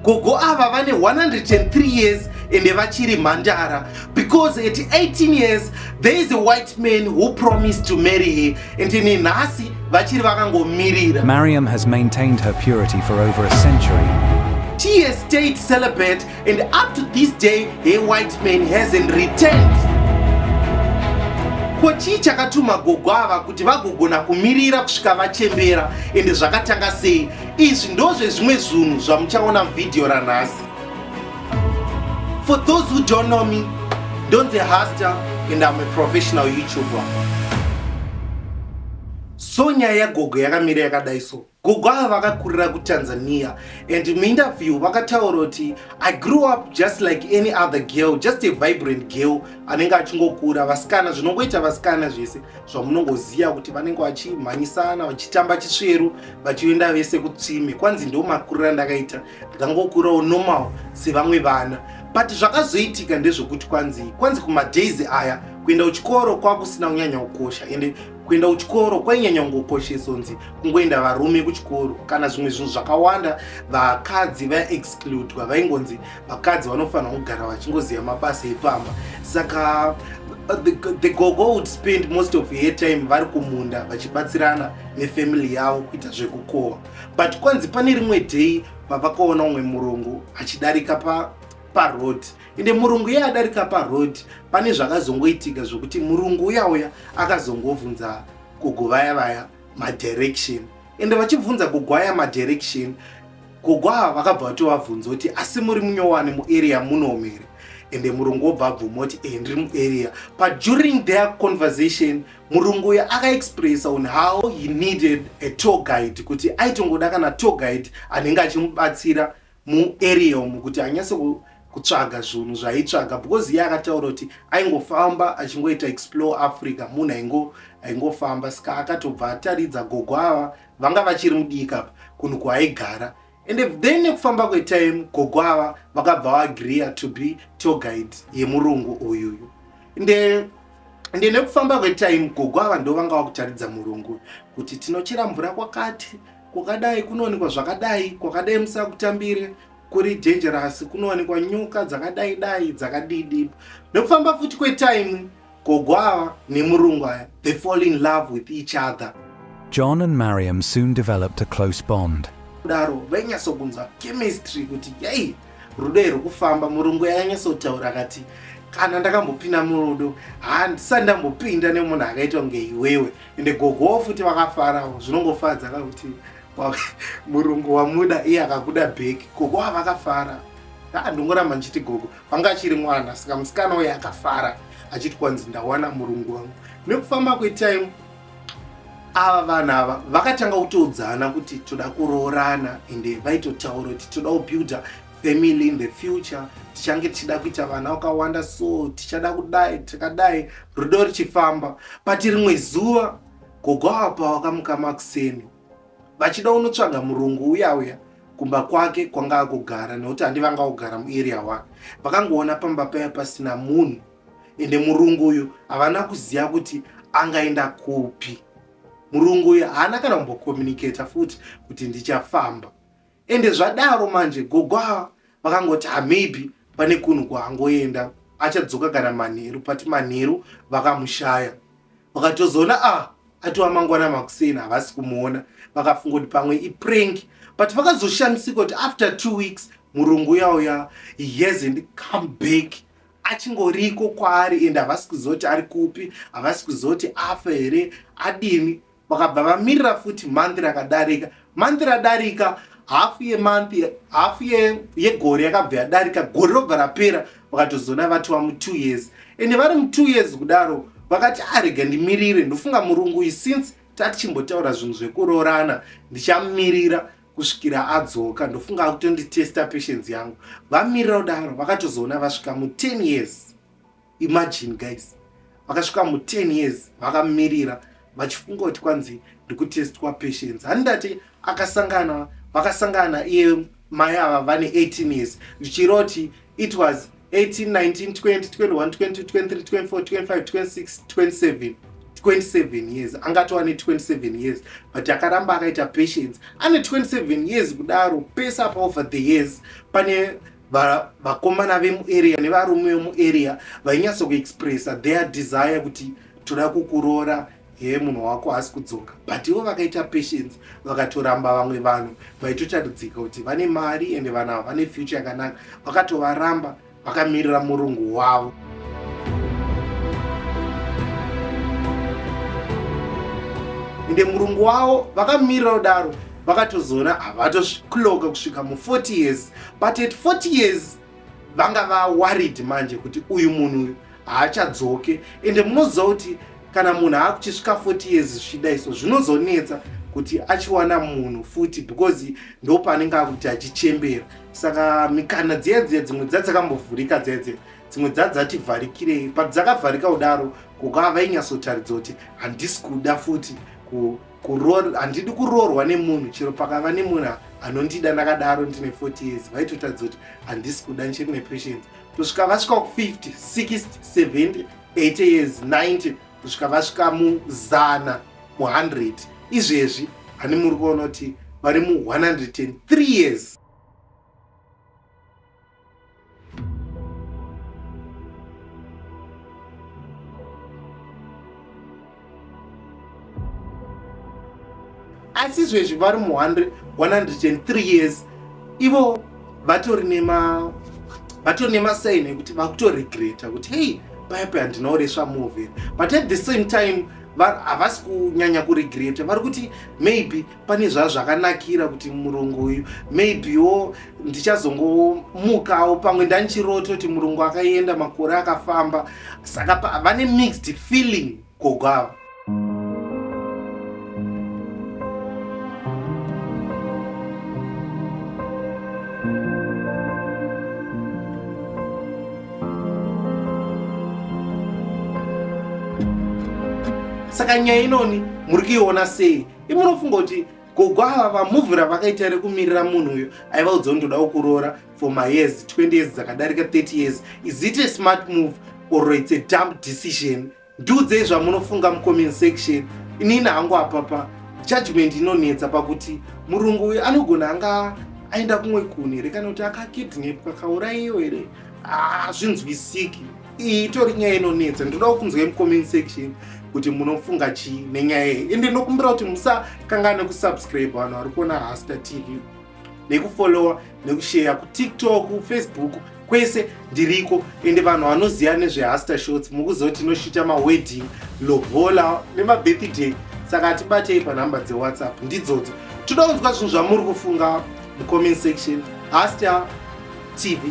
Gogo ava vane 103 years ende vachiri mhandara, because at 18 years there is a white man who promised to marry her, and nhasi vachiri vakangomirira. Mariam has maintained her purity for over a century. She has stayed celibate, and up to this day her white man hasn't returned. Ko chii chakatuma gogo ava kuti vagogona kumirira kusvika vachembera, ende zvakatanga sei? Izvi ndozve zvimwe zvinhu zvamuchaona muvhidhiyo ranhasi. For those who don't know me, ndonzi Hasta, and I'm a professional YouTuber. So nyaya yagogo yakamira yakadai so. Gogo ava vakakurira kuTanzania, and muinterview vakataura kuti I grew up just like any other girl, just a vibrant girl anenge achingokura. Vasikana zvinongoita vasikana zvese zvamunongoziva kuti vanenge vachimhanyisana vachitamba chisveru vachienda vese kutsime. Kwanzi ndo makuriro andakaita, ndikangokurawo normal sevamwe vana. But zvakazoitika ndezvekuti kwanzi kumadays aya kuenda kuchikoro kwakusina kunyanya kukosha, ende kuenda kuchikoro kwainyanya kungokosha sonzi kungoenda varume kuchikoro. Kana zvimwe zvinhu zvakawanda vakadzi vaexcludwa, vaingonzi vakadzi vanofanira kugara vachingoziva mabasa epamba. Saka the gogo would spend most of her time vari kumunda vachibatsirana nefamily yavo kuita zvekukohwa. But kwanzi pane rimwe day pavakaona umwe murungu achidarika paroad, ende murungu iye adarika paroad, pane zvakazongoitika zvokuti murungu uyauya akazongovhunza gogo vaya madirection, ende vachibvunza gogo aya madirection, gogo ava vakabva vatovabvunza kuti asi muri munyowani muarea munomere, ende murungu obva abvuma kuti ndiri muarea. But during their conversation murungu uya akaexpressa on how he needed a tour guide, kuti aitongoda kana tour guide anenge achimubatsira muarea umu kuti anyase kutsvaga zvinhu zvaitsvaga, because iye akataura kuti aingofamba achingoita explore Africa, munhu aingofamba. Saka akatobva ataridza gogo ava vanga vachiri mudika kunhu kwaaigara, and then nekufamba kwetime gogo ava vakabva vaagreea to be tour guide yemurungu uyuyu. Ende nekufamba kwetime gogo ava ndo vanga vakutaridza murungu kuti tinochera mvura kwakadai kunowanikwa zvakadai, kwakadai musakutambire, kuri dangerous, kunowanikwa nyoka dzakadai dzakadidi. Nekufamba futi kwetime gogo ava nemurungu aya they fall in love with each other. John and Mariam soon developed a close bond. Daro vainyasokunzwa chemistry kuti yai rudo rwekufamba. Murungu yanyatsotaura akati kana ndakambopinda murudo handisati ndambopinda nemunhu akaitwa kunge iwewe. Ende gogo futi vakafarawo, zvinongofadza kuti murungu wamuda iye akakuda bheki. Gogo ava vakafara, ndongoramba ndichiti gogo vanga achiri mwana, saka musikana uye akafara achiti kwanzi ndawana murungu wangu. Nekufamba kwetime ava vanhu ava vakatanga kutoudzana kuti toda kuroorana, ende vaitotaura kuti toda kubuilda family in the future, tichange tichida kuita vana vakawanda, so tichada kudai tikadai, rudo richifamba. But rimwe zuva gogo ava pavakamuka makuseni vachida unotsvaga murungu uyauya kumba kwake kwanga akugara, nekuti handi vanga kugara muarea 1. Vakangoona pamba paya pasina munhu, ende murungu uyu havana kuziva kuti angaenda kupi. Murungu uyu haana kana kumbokomunicata futi kuti ndichafamba. Ende zvadaro manje gogo ava vakangoti maybe pane kunhu kwaangoenda achadzoka kana manheru. Pati manheru vakamushaya, vakatozoona atova mangwana makuseni havasi kumuona, vakafunga kuti pamwe iprank. But vakazoshamisika kuti after 2 weeks murungu uyauya he hasn't come back, achingoriko kwaari, ende havasi kuzoti ari kupi, havasi kuzoti afa here adini. Vakabva vamirira futi month rakadarika. Month radarika, half yegore yakabva yadarika, gore robva rapera, vakatozoona vatova mu2 years. Ende vari mu2 years kudaro vakati arega ndimirire, ndofunga murungu uyu since tatichimbotaura zvinhu zvekuroorana ndichamirira kusvikira adzoka, ndofunga kutonditesta patience yangu. Vamirira kudaro vakatozoona vasvika mu10 years. Imagine guys, vakasvika mu10 years vakamirira vachifunga kuti kwanzi ndikutestwa patience. Handati vakasangana iye mai ava vane 18 years, zvichiroti it was 18, 19, 20, 21, 22, 23, 24, 25, 26, 27, 27 years, angatova ne 27 years, but akaramba akaita patience. Ane 27 years kudaro, pesa apa over the years, pane vakomana vemuarea nevarume vemuarea vainyatso kuexpressa their desire kuti toda kukuroora munhu wako asi kudzoka, but ivo vakaita patience, vakatoramba vamwe vanhu vaitotaridzika kuti vane mari ende vanhu ava vane future yakanaka, vakatovaramba vakamirira murungu wavo. Ende murungu wavo vakamirira kudaro, vakatozoona havatokuloka kusvika mu40 years, but at 40 years vanga va-worried manje kuti uyu munhu haachadzoke. Ende munoziva kuti kana munhu aakuchisvika 40 years zvichidaiso zvinozonetsa kuti achiwana munhu futi, because ndo paanenge akuti achichembera. Saka mikana dziya dzimwe dzakambovhurika, dzimwe dzati vharikirei, but dzakavharika kudaro Gogo vainyatsotaridza kuti handisi kuda futi handidi kuroorwa nemunhu, chero pakava nemunhu anondida ndakadaro ndine 40 years, vaitotaridza kuti handisi kuda, ndichiri nepatience. Kusvika vasvika ku50, 60, 70, 80 years, 90, kusvika vasvika mu100, mu100 izvezvi hani muri kuona kuti vari mu103 years. Asi izvezvi vari mu103 years, ivo vatori nemasaini ekuti vakutoregreta kuti hey, paipai handinoresva movie, but at the same time havasi kunyanya kuregreta, vari kuti maybe pane zvakanakira kuti murungu uyu maybewo ndichazongomukawo, pamwe ndanichirota kuti murungu akaenda, makore akafamba, saka vane mixed feeling Gogo ava. Saka nyaya inoni muri kuiona sei? Imunofunga kuti Gogo ava vamuvhu ravakaita rekumirira munhu uyu aiva kudzondoda kuroora for my years, 20 years dzakadarika 30 years, is it a smart move or it's a dumb decision? Ndiudzei zvamunofunga mucomment section. Inini hangu apapa judgment inonetsa pakuti murungu uyu anogona anga aenda kumwe kune, kana kuti akakidnapwa akaurayiwa here, zvinzwisiki. Iyi itori nyaya inonetsa. Ndoda kunzwa mucomment section kuti munofunga chii nenyaya iyi. Ende ndinokumbira kuti musakanganwa kusubscribe vanhu vari kuona Hasta TV, nekufollowa nekushare kuTikTok, Facebook, kwese ndiriko. Ende vanhu vanoziva nezveHasta Shots mukuziva kuti tinoshuta mawedding, lobola nemabirthday, saka tibatei panhamba dzeWhatsApp ndidzodzo. Toda kunzwa zvinhu zvamuri kufunga mucomment section. Hasta TV.